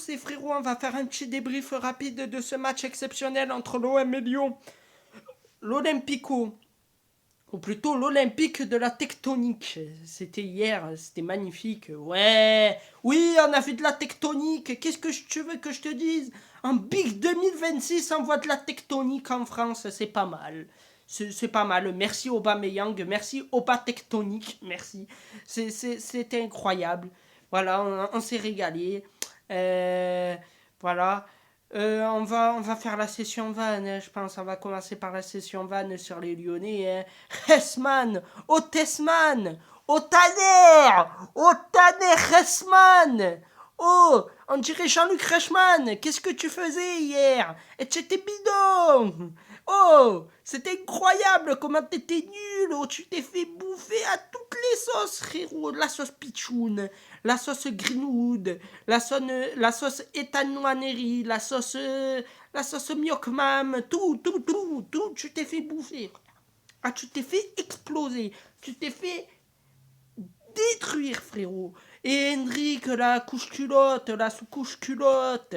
tous et frérots, on va faire un petit débrief rapide de ce match exceptionnel entre l'OM et Lyon. L'Olympico, ou plutôt l'Olympique de la tectonique. C'était hier, c'était magnifique. Ouais, oui, on a vu de la tectonique. Qu'est-ce que tu veux que je te dise? En Big 2026, on voit de la tectonique en France, c'est pas mal. C'est pas mal. Merci Aubameyang, merci Oba Tectonique, merci. C'était incroyable. Voilà, on s'est régalé. Euh, voilà. On va faire la session van, hein, je pense. On va commencer par la session van sur les Lyonnais. Hein. Hessman, Otesman, Otaner, Otaner Hessman. Oh, on dirait Jean-Luc Reichmann. Qu'est-ce que tu faisais hier? Et c'était bidon. Oh, c'était incroyable comment t'étais nul. Oh, tu t'es fait bouffer à toutes les sauces, frérot. La sauce pitchoun, la sauce Greenwood, la sauce Ethan Nwaneri, la sauce Miokmam, tout, tu t'es fait bouffer. Ah, tu t'es fait exploser. Tu t'es fait détruire, frérot. Et Hendrik, la couche culotte, la sous-couche culotte.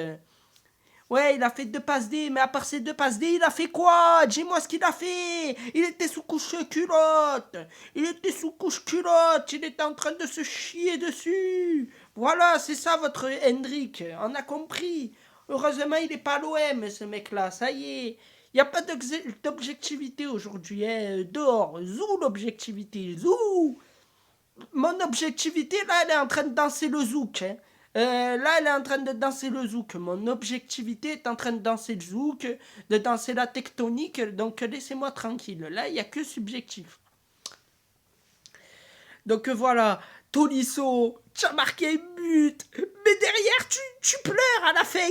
Ouais, il a fait 2 passes D, mais à part ces 2 passes D, il a fait quoi? Dis-moi ce qu'il a fait. Il était sous couche culotte. Il était sous couche culotte. Il était en train de se chier dessus. Voilà, c'est ça votre Hendrik. On a compris. Heureusement, il n'est pas à l'OM, ce mec-là. Ça y est. Il n'y a pas d'objectivité aujourd'hui. Hein. Dehors. Zou l'objectivité. Zou. Mon objectivité, là, elle est en train de danser le zouk. Hein. Là, elle est en train de danser le zouk. Mon objectivité est en train de danser le zouk, de danser la tectonique. Donc, laissez-moi tranquille. Là, il n'y a que subjectif. Donc, voilà. Tolisso, tu as marqué un but. Mais derrière, tu pleures à la fin.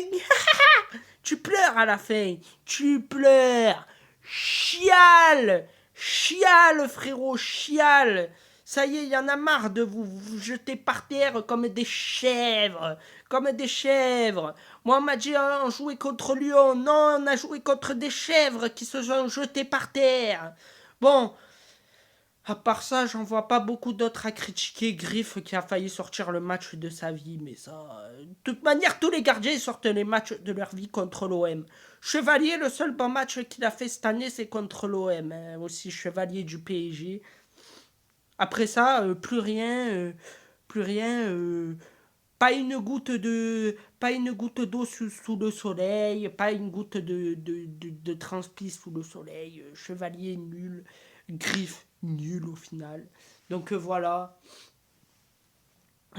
Tu pleures à la fin. Tu pleures. Chiale. Chiale, frérot, chiale. Ça y est, il y en a marre de vous jeter par terre comme des chèvres. Comme des chèvres. Moi, on m'a dit, on jouait contre Lyon. Non, on a joué contre des chèvres qui se sont jetées par terre. Bon, à part ça, j'en vois pas beaucoup d'autres à critiquer. Griff qui a failli sortir le match de sa vie, mais ça. De toute manière, tous les gardiens sortent les matchs de leur vie contre l'OM. Chevalier, le seul bon match qu'il a fait cette année, c'est contre l'OM. Hein. Aussi, Chevalier du PSG. Après ça, plus rien. Plus rien. Pas une goutte d'eau sous le soleil, pas une goutte de transpi sous le soleil. Chevalier nul, Griffe nul au final. Donc voilà.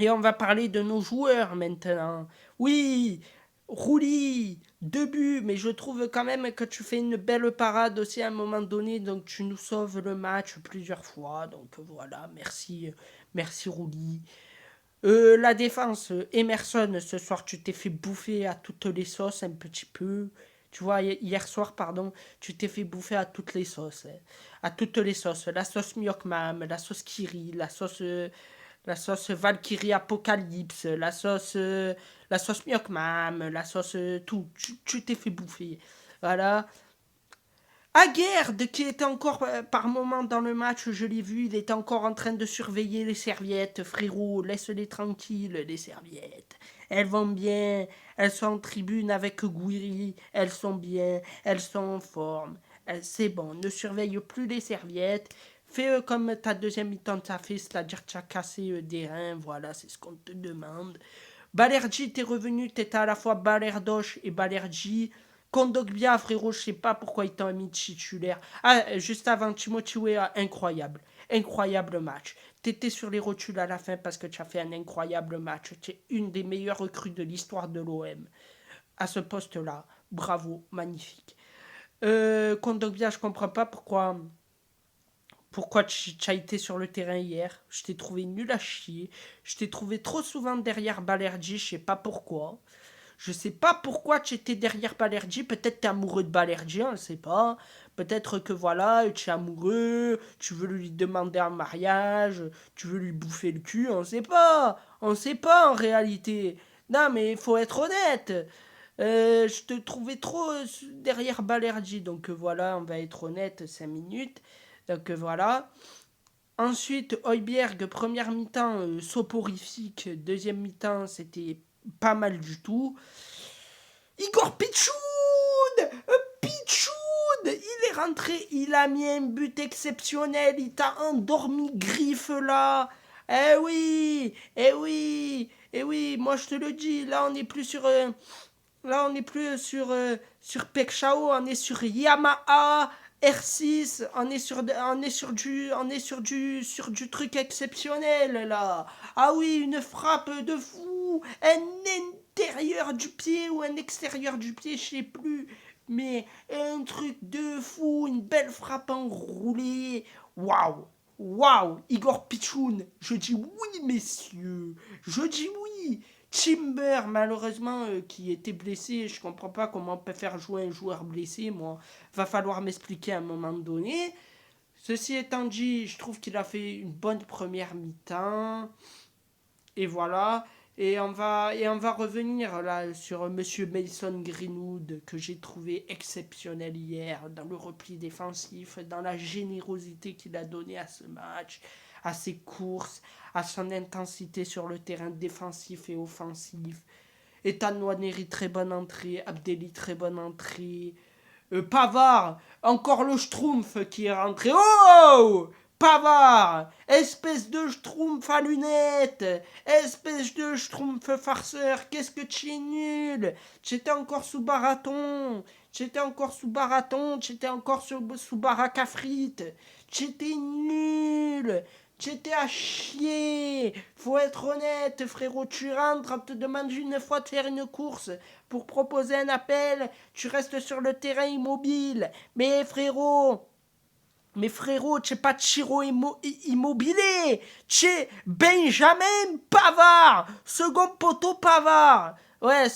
Et on va parler de nos joueurs maintenant. Oui, Rouli, 2 buts, mais je trouve quand même que tu fais une belle parade aussi à un moment donné, donc tu nous sauves le match plusieurs fois. Donc voilà, merci, merci Rouli. La défense, Emerson, ce soir, tu t'es fait bouffer à toutes les sauces un petit peu. Tu vois, hier soir, pardon, tu t'es fait bouffer à toutes les sauces. Hein. À toutes les sauces. La sauce Miokmam, la sauce Kiri, la sauce Valkyrie Apocalypse, la sauce Miokmam, la sauce tout. Tu t'es fait bouffer. Voilà. Aguerd, qui était encore par moment dans le match, je l'ai vu, il était encore en train de surveiller les serviettes. Frérot, laisse-les tranquilles, les serviettes. Elles vont bien, elles sont en tribune avec Gouiri, elles sont bien, elles sont en forme. C'est bon, ne surveille plus les serviettes. Fais comme ta deuxième mi-temps t'a fait, c'est-à-dire tu as cassé des reins, voilà, c'est ce qu'on te demande. Balerji, t'es revenu, t'étais à la fois Balerdoche et Balerji. Kondogbia, frérot, je sais pas pourquoi il t'a mis titulaire. Ah, juste avant, Timothy Weah, incroyable. Incroyable match. T'étais sur les rotules à la fin parce que tu as fait un incroyable match. Tu es une des meilleures recrues de l'histoire de l'OM. À ce poste-là. Bravo, magnifique. Kondogbia, je comprends pas pourquoi tu as été sur le terrain hier. Je t'ai trouvé nul à chier. Je t'ai trouvé trop souvent derrière Balerji, je sais pas pourquoi. Je sais pas pourquoi tu étais derrière Balerji. Peut-être t'es amoureux de Balerji, on ne sait pas. Peut-être que voilà, tu es amoureux, tu veux lui demander un mariage, tu veux lui bouffer le cul, on sait pas. On sait pas en réalité. Non, mais il faut être honnête. Je te trouvais trop derrière Balerji. Donc voilà, on va être honnête, 5 minutes. Donc voilà. Ensuite, Højbjerg, première mi-temps, soporifique. Deuxième mi-temps, c'était pas mal du tout. Igor Pichoun, Pichoun, il est rentré, il a mis un but exceptionnel, il t'a endormi griffe là. Eh oui, eh oui, eh oui, moi je te le dis, là on n'est plus sur... là, on n'est plus sur Pekshao, on est sur Yamaha R6, on est sur du truc exceptionnel là. Ah oui, une frappe de fou, un intérieur du pied ou un extérieur du pied, je sais plus, mais un truc de fou, une belle frappe enroulée. Waouh, waouh, Igor Pichoun, je dis oui messieurs, je dis oui. Timber, malheureusement, qui était blessé, je comprends pas comment on peut faire jouer un joueur blessé, moi. Va falloir m'expliquer à un moment donné. Ceci étant dit, je trouve qu'il a fait une bonne première mi-temps. Et voilà. Et on va revenir là sur Monsieur Mason Greenwood, que j'ai trouvé exceptionnel hier, dans le repli défensif, dans la générosité qu'il a donnée à ce match, à ses courses, à son intensité sur le terrain défensif et offensif. Ethan Nwaneri, très bonne entrée. Abdelli, très bonne entrée. Pavard, encore le Schtroumpf qui est rentré. Oh, Pavard, espèce de Schtroumpf à lunettes, espèce de Schtroumpf farceur, qu'est-ce que tu es nul. J'étais encore sous baraton, j'étais encore sous baraton, j'étais encore sous baraque à frites. J'étais nul. J'étais à chier. Faut être honnête, frérot. Tu rentres, on te demande une fois de faire une course pour proposer un appel. Tu restes sur le terrain immobile. Mais frérot, tu n'es pas Chiro Immobilier. Tu es Benjamin Pavard. Second poteau Pavard. Ouais,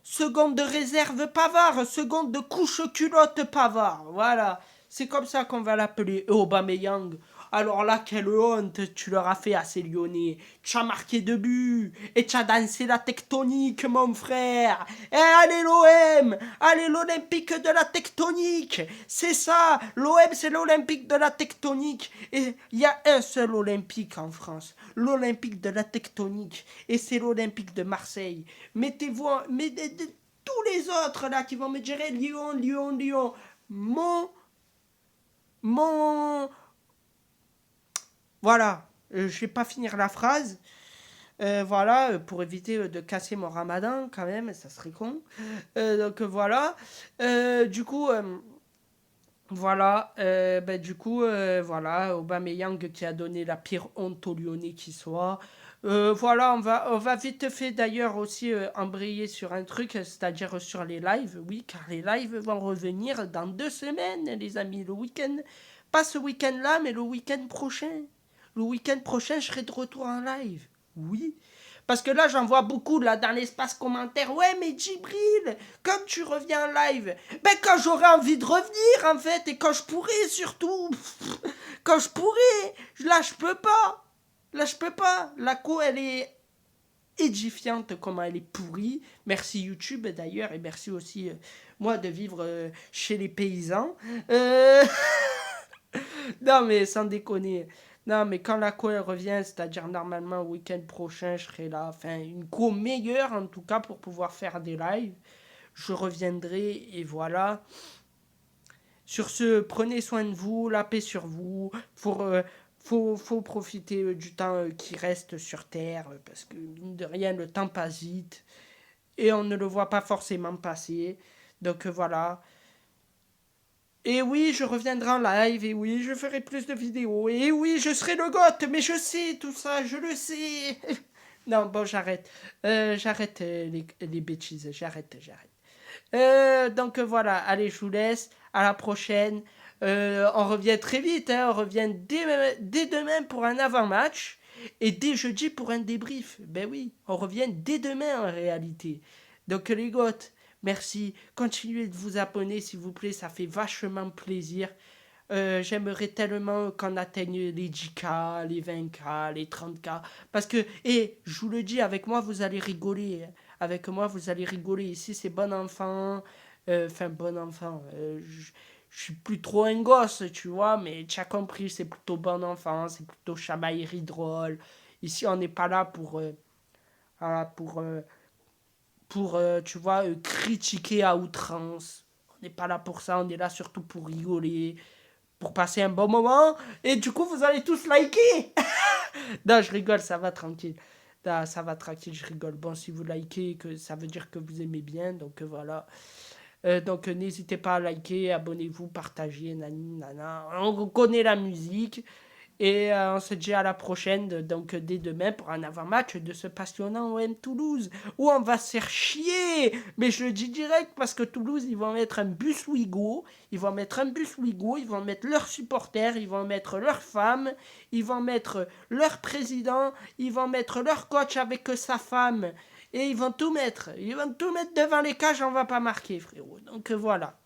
second de réserve Pavard. Second de couche culotte Pavard. Voilà. C'est comme ça qu'on va l'appeler. Aubameyang. Alors là, quelle honte tu leur as fait à ces Lyonnais. Tu as marqué 2 buts et tu as dansé la tectonique, mon frère. Et allez l'OM, allez l'Olympique de la tectonique. C'est ça, l'OM c'est l'Olympique de la tectonique. Et il y a un seul Olympique en France, l'Olympique de la tectonique. Et c'est l'Olympique de Marseille. Mettez-vous, tous les autres là qui vont me dire Lyon, Lyon, Lyon. Mon, voilà, je vais pas finir la phrase. Voilà, pour éviter de casser mon ramadan quand même, ça serait con. Donc voilà. Du coup, voilà. Du coup, voilà, Aubameyang qui a donné la pire honte aux Lyonnais qui soit. Voilà, on va vite fait d'ailleurs aussi embrayer sur un truc, c'est-à-dire sur les lives, oui, car les lives vont revenir dans 2 semaines, les amis, le week-end. Pas ce week-end-là, mais le week-end prochain. Le week-end prochain, je serai de retour en live. Oui. Parce que là, j'en vois beaucoup là dans l'espace commentaire. Ouais, mais Djibril, quand tu reviens en live, ben quand j'aurai envie de revenir en fait, et quand je pourrai surtout. Quand je pourrai. Là, je peux pas. Là, je peux pas. La co, elle est édifiante comment elle est pourrie. Merci YouTube d'ailleurs, et merci aussi moi de vivre chez les paysans. Euh... Non, mais sans déconner. Non, mais quand la co elle revient, c'est-à-dire normalement le week-end prochain, je serai là. Enfin, une co meilleure en tout cas pour pouvoir faire des lives. Je reviendrai et voilà. Sur ce, prenez soin de vous, la paix sur vous. Faut profiter du temps qui reste sur Terre parce que mine de rien, le temps passe vite et on ne le voit pas forcément passer. Donc voilà. Et oui, je reviendrai en live, et oui, je ferai plus de vidéos, et oui, je serai le goth, mais je sais tout ça, je le sais. Non, bon, j'arrête. J'arrête les bêtises, j'arrête. Donc voilà, allez, je vous laisse, à la prochaine. On revient très vite, hein, on revient dès demain pour un avant-match, et dès jeudi pour un débrief. Ben oui, on revient dès demain en réalité. Donc les goths, merci. Continuez de vous abonner, s'il vous plaît. Ça fait vachement plaisir. J'aimerais tellement qu'on atteigne les 10K, les 20K, les 30K. Parce que, et je vous le dis, avec moi, vous allez rigoler. Avec moi, vous allez rigoler. Ici, c'est bon enfant. Enfin, bon enfant. Je suis plus trop un gosse, tu vois. Mais tu as compris, c'est plutôt bon enfant. C'est plutôt chamaillerie drôle. Ici, on n'est pas là pour Voilà, pour tu vois, critiquer à outrance. On n'est pas là pour ça, on est là surtout pour rigoler, pour passer un bon moment. Et du coup, vous allez tous liker. Non, je rigole, ça va tranquille. Non, ça va tranquille, je rigole. Bon, si vous likez, que ça veut dire que vous aimez bien, donc voilà. Donc n'hésitez pas à liker, abonnez-vous, partagez, nani, nana. On connaît la musique. Et on se dit à la prochaine, donc dès demain, pour un avant-match de ce passionnant OM Toulouse, où on va se faire chier. Mais je le dis direct, parce que Toulouse, ils vont mettre un bus Ouigo, ils vont mettre leurs supporters, ils vont mettre leurs femmes, ils vont mettre leur président, ils vont mettre leur coach avec sa femme, et ils vont tout mettre devant les cages, on va pas marquer, frérot. Donc voilà.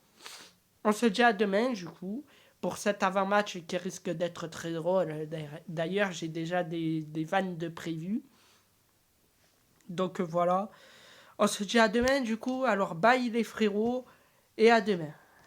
On se dit à demain, du coup, pour cet avant-match qui risque d'être très drôle. D'ailleurs, j'ai déjà des vannes de prévues. Donc voilà. On se dit à demain, du coup. Alors, bye les frérots, et à demain.